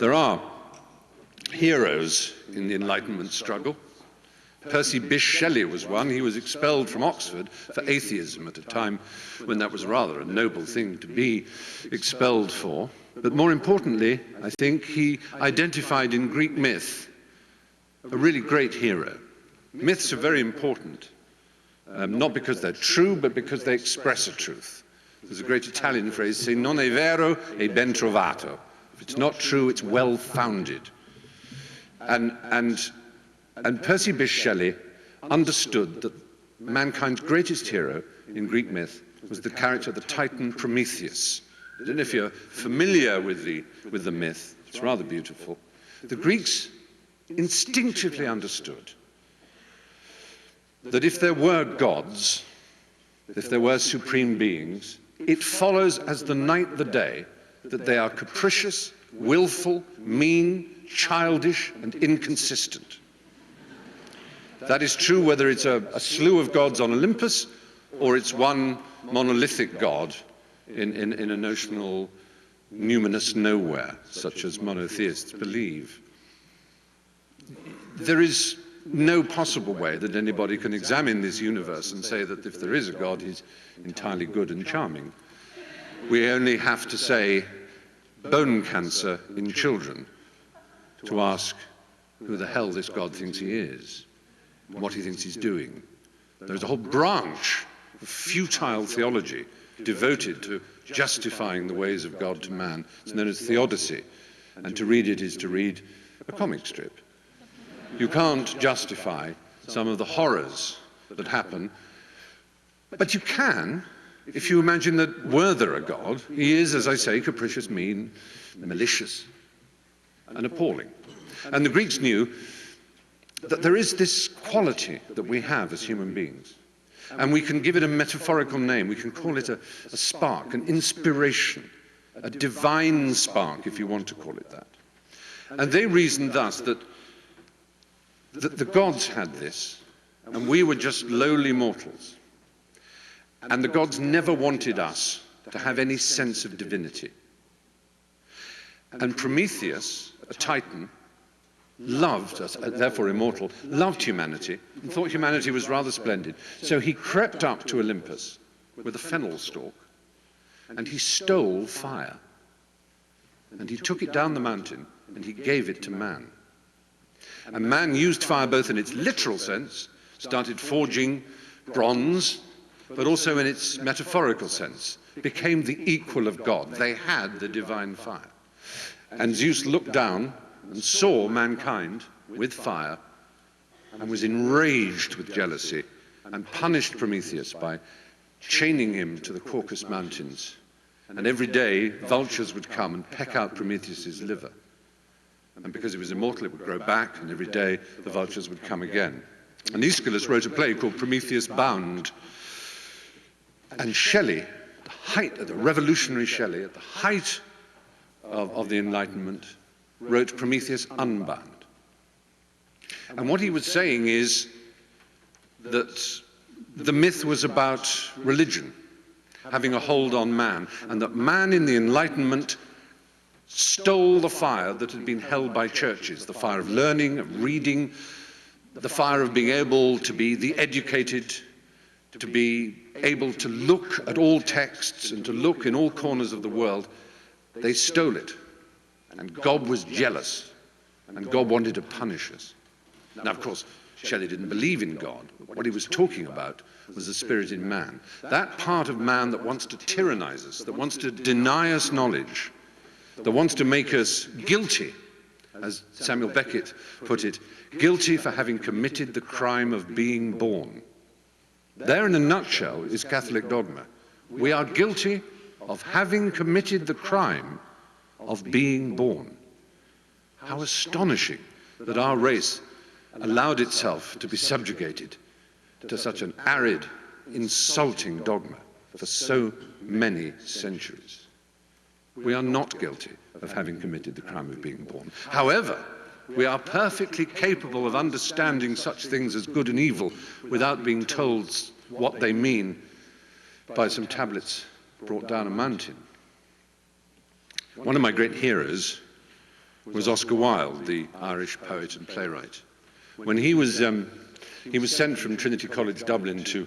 There are heroes in the Enlightenment struggle. Percy Bysshe Shelley was one. He was expelled from Oxford for atheism at a time when that was rather a noble thing to be expelled for. But more importantly, I think he identified in Greek myth a really great hero. Myths are very important, not because they're true, but because they express a truth. There's a great Italian phrase, se non è vero, è ben trovato. If it's not true, it's well-founded. And Percy Bysshe Shelley understood that mankind's greatest hero in Greek myth was the character, the Titan Prometheus. I don't know if you're familiar with the myth. It's rather beautiful. The Greeks instinctively understood that if there were gods, if there were supreme beings, it follows as the night the day that they are capricious, willful, mean, childish, and inconsistent. That is true whether it's a slew of gods on Olympus or it's one monolithic god in a notional numinous nowhere, such as monotheists believe. There is no possible way that anybody can examine this universe and say that if there is a God, he's entirely good and charming. We only have to say bone cancer in children to ask who the hell this God thinks he is, and what he thinks he's doing. There's a whole branch of futile theology devoted to justifying the ways of God to man. It's known as theodicy, and to read it is to read a comic strip. You can't justify some of the horrors that happen, but you can if you imagine that were there a God, he is, as I say, capricious, mean, malicious, and appalling. And the Greeks knew that there is this quality that we have as human beings, and we can give it a metaphorical name. We can call it a spark, an inspiration, a divine spark, if you want to call it that. And they reasoned thus that the gods had this, and we were just lowly mortals. And the gods never wanted us to have any sense of divinity. And Prometheus, a titan, loved us, therefore immortal, loved humanity, and thought humanity was rather splendid. So he crept up to Olympus with a fennel stalk, and he stole fire. And he took it down the mountain, and he gave it to man. And man used fire both in its literal sense, started forging bronze, but also in its metaphorical sense, became the equal of God. They had the divine fire. And Zeus looked down and saw mankind with fire and was enraged with jealousy and punished Prometheus by chaining him to the Caucasus Mountains. And every day, vultures would come and peck out Prometheus's liver. And because he was immortal, it would grow back, and every day the vultures would come again. And Aeschylus wrote a play called Prometheus Bound. And Shelley, the revolutionary Shelley, at the height of the Enlightenment, wrote Prometheus Unbound. And what he was saying is that the myth was about religion having a hold on man, and that man in the Enlightenment stole the fire that had been held by churches, the fire of learning, of reading, the fire of being able to be the educated, to be able to look at all texts and to look in all corners of the world. They stole it, and God was jealous, and God wanted to punish us. Now, of course, Shelley didn't believe in God. What he was talking about was the spirit in man. That part of man that wants to tyrannize us, that wants to deny us knowledge, that wants to make us guilty, as Samuel Beckett put it, guilty for having committed the crime of being born. There, in a nutshell, is Catholic dogma. We are guilty of having committed the crime of being born. How astonishing that our race allowed itself to be subjugated to such an arid, insulting dogma for so many centuries. We are not guilty of having committed the crime of being born. However, we are perfectly capable of understanding such things as good and evil without being told what they mean by some tablets brought down a mountain. One of my great heroes was Oscar Wilde, the Irish poet and playwright. When he was sent from Trinity College Dublin to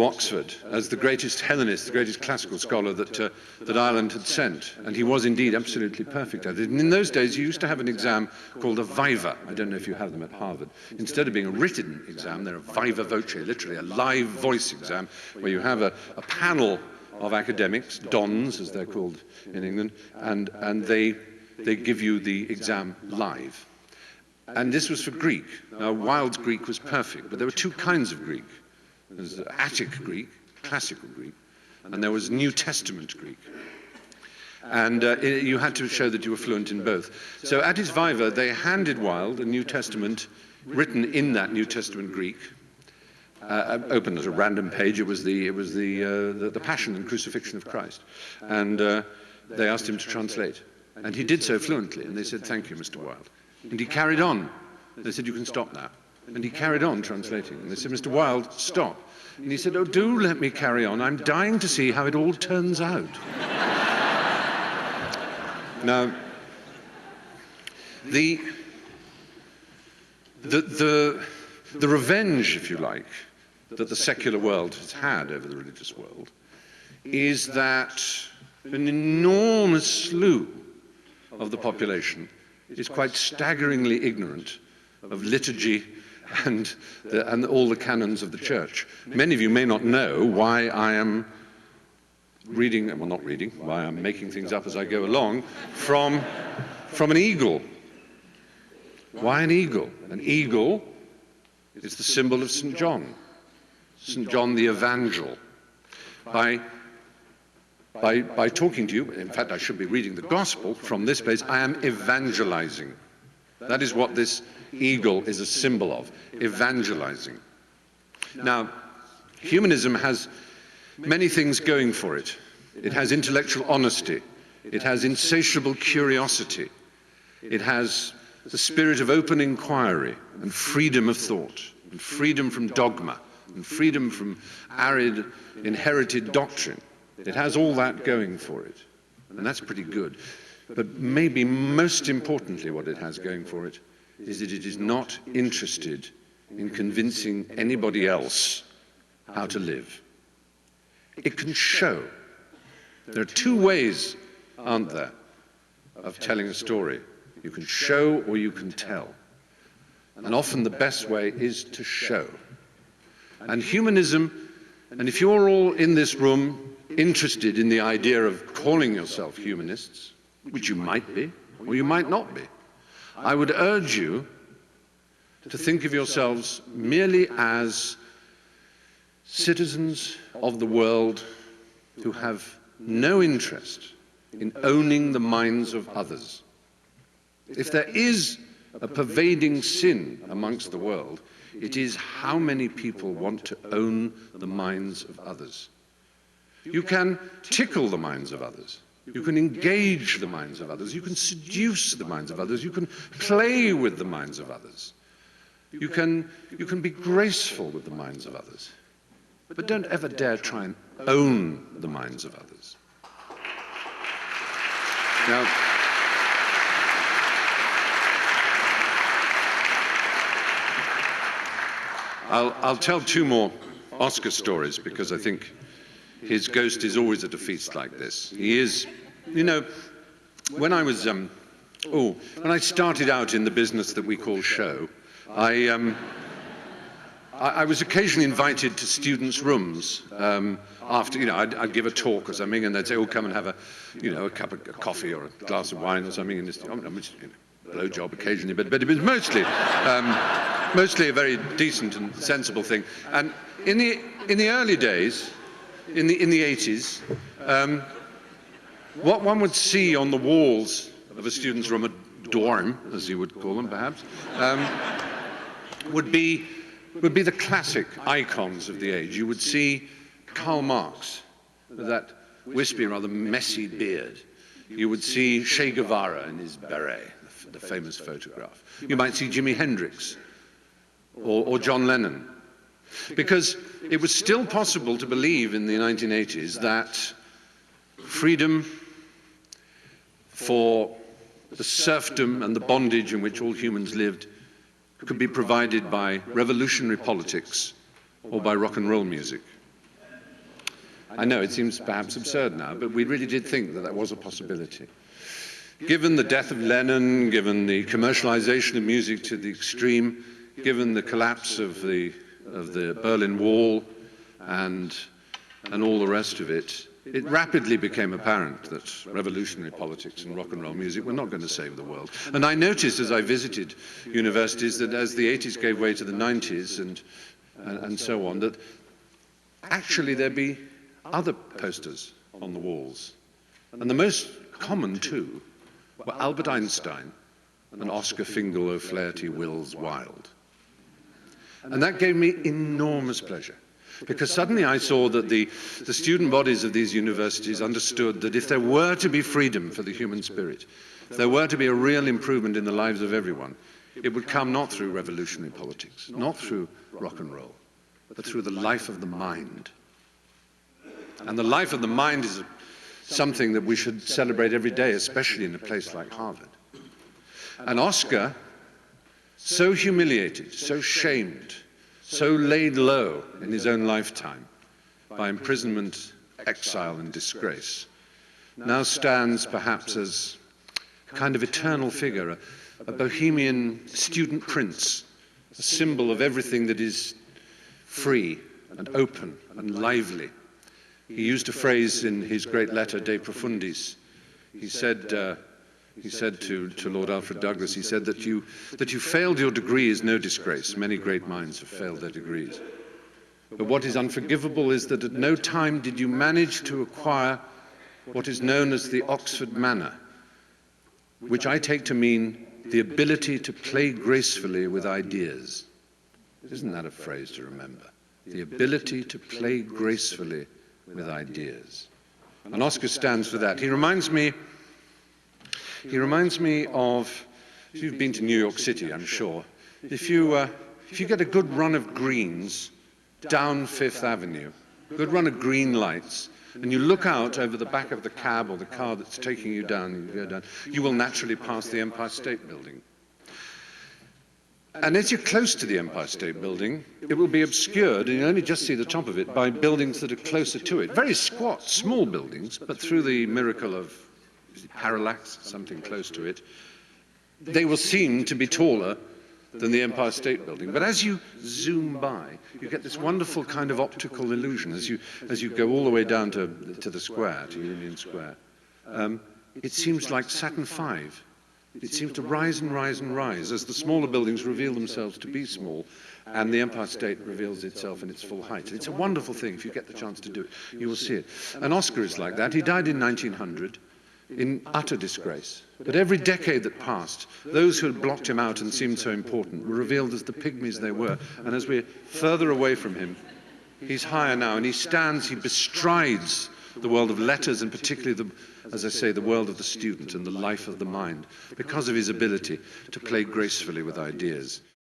Oxford as the greatest Hellenist, the greatest classical scholar that Ireland had sent. And he was indeed absolutely perfect at it. And in those days, you used to have an exam called a viva. I don't know if you have them at Harvard. Instead of being a written exam, they're a viva voce, literally a live voice exam, where you have a panel of academics, dons as they're called in England, and they give you the exam live. And this was for Greek. Now, Wilde's Greek was perfect, but there were two kinds of Greek. There was Attic Greek, classical Greek, and there was New Testament Greek. And you had to show that you were fluent in both. So at his viva, they handed Wilde a New Testament written in that New Testament Greek, open at a random page. It was the Passion and Crucifixion of Christ, and they asked him to translate, and he did so fluently. And they said, "Thank you, Mr. Wilde." And he carried on. They said, "You can stop now." And he carried on translating. And they said, "Mr. Wilde, stop." And he said, "Oh, do let me carry on. I'm dying to see how it all turns out." Now, the revenge, if you like, that the secular world has had over the religious world is that an enormous slew of the population is quite staggeringly ignorant of liturgy and all the canons of the church. Many of you may not know why I am reading, well, not reading, why I'm making things up as I go along, from an eagle. Why an eagle? An eagle is the symbol of St. John the Evangel. By talking to you, in fact, I should be reading the gospel from this place, I am evangelizing. That is what this eagle is a symbol of, evangelizing. Now, humanism has many things going for it. It has intellectual honesty. It has insatiable curiosity. It has the spirit of open inquiry and freedom of thought, and freedom from dogma, and freedom from arid, inherited doctrine. It has all that going for it, and that's pretty good. But maybe most importantly what it has going for it is that it is not interested in convincing anybody else how to live. It can show. There are two ways, aren't there, of telling a story. You can show or you can tell. And often the best way is to show. And humanism, and if you're all in this room interested in the idea of calling yourself humanists, which you might be, or you might not be, I would urge you to think of yourselves merely as citizens of the world who have no interest in owning the minds of others. If there is a pervading sin amongst the world, it is how many people want to own the minds of others. You can tickle the minds of others. You can engage the minds of others. You can seduce the minds of others. You can play with the minds of others. You can be graceful with the minds of others. But don't ever dare try and own the minds of others. Now, I'll tell two more Oscar stories because I think his ghost is always at a feast like this. He is, you know, when I was, when I started out in the business that we call show, I was occasionally invited to students' rooms after, you know, I'd give a talk or something, and they'd say, "Oh, come and have a cup of coffee or a glass of wine or something." And this, blowjob occasionally, but it was mostly mostly a very decent and sensible thing. And in the early days, in the 80s, what one would see on the walls of a student's room, a dorm, as you would call them, perhaps, would be the classic icons of the age. You would see Karl Marx with that wispy, rather messy beard. You would see Che Guevara in his beret, the famous photograph. You might see Jimi Hendrix or John Lennon. Because it was still possible to believe in the 1980s that freedom for the serfdom and the bondage in which all humans lived could be provided by revolutionary politics or by rock and roll music. I know it seems perhaps absurd now, but we really did think that that was a possibility. Given the death of Lennon, given the commercialization of music to the extreme, given the collapse of the Berlin Wall and all the rest of it, it rapidly became apparent that revolutionary politics and rock and roll music were not going to save the world. And I noticed as I visited universities that as the 80s gave way to the 90s and so on, that actually there'd be other posters on the walls. And the most common two were Albert Einstein and Oscar Fingal O'Flaherty Wills Wilde. And that gave me enormous pleasure, because suddenly I saw that the student bodies of these universities understood that if there were to be freedom for the human spirit, if there were to be a real improvement in the lives of everyone, it would come not through revolutionary politics, not through rock and roll, but through the life of the mind. And the life of the mind is something that we should celebrate every day, especially in a place like Harvard. And Oscar, so humiliated, so shamed, so laid low in his own lifetime by imprisonment, exile, and disgrace, now stands perhaps as a kind of eternal figure, a bohemian student prince, a symbol of everything that is free and open and lively. He used a phrase in his great letter, De Profundis. He said to Lord Alfred Douglas, he said that you failed your degree is no disgrace. Many great minds have failed their degrees. But what is unforgivable is that at no time did you manage to acquire what is known as the Oxford manner, which I take to mean the ability to play gracefully with ideas. Isn't that a phrase to remember? The ability to play gracefully with ideas. And Oscar stands for that. He reminds me of, if you've been to New York City, I'm sure, if you get a good run of greens down Fifth Avenue, good run of green lights, and you look out over the back of the cab or the car that's taking you down, you go down, you will naturally pass the Empire State Building. And as you're close to the Empire State Building, it will be obscured, and you only just see the top of it, by buildings that are closer to it. Very squat, small buildings, but through the miracle of parallax, something close to it, they will seem to be taller than the Empire State Building. But as you zoom by, you get this wonderful kind of optical illusion as you go all the way down to the square, to Union Square. It seems like Saturn V. It seems to rise and rise and rise as the smaller buildings reveal themselves to be small and the Empire State reveals itself in its full height. It's a wonderful thing. If you get the chance to do it, you will see it. And Oscar is like that. He died in 1900 in utter disgrace. But every decade that passed, those who had blocked him out and seemed so important were revealed as the pygmies they were. And as we're further away from him, he's higher now, and he bestrides the world of letters, and particularly, as I say, the world of the student and the life of the mind, because of his ability to play gracefully with ideas.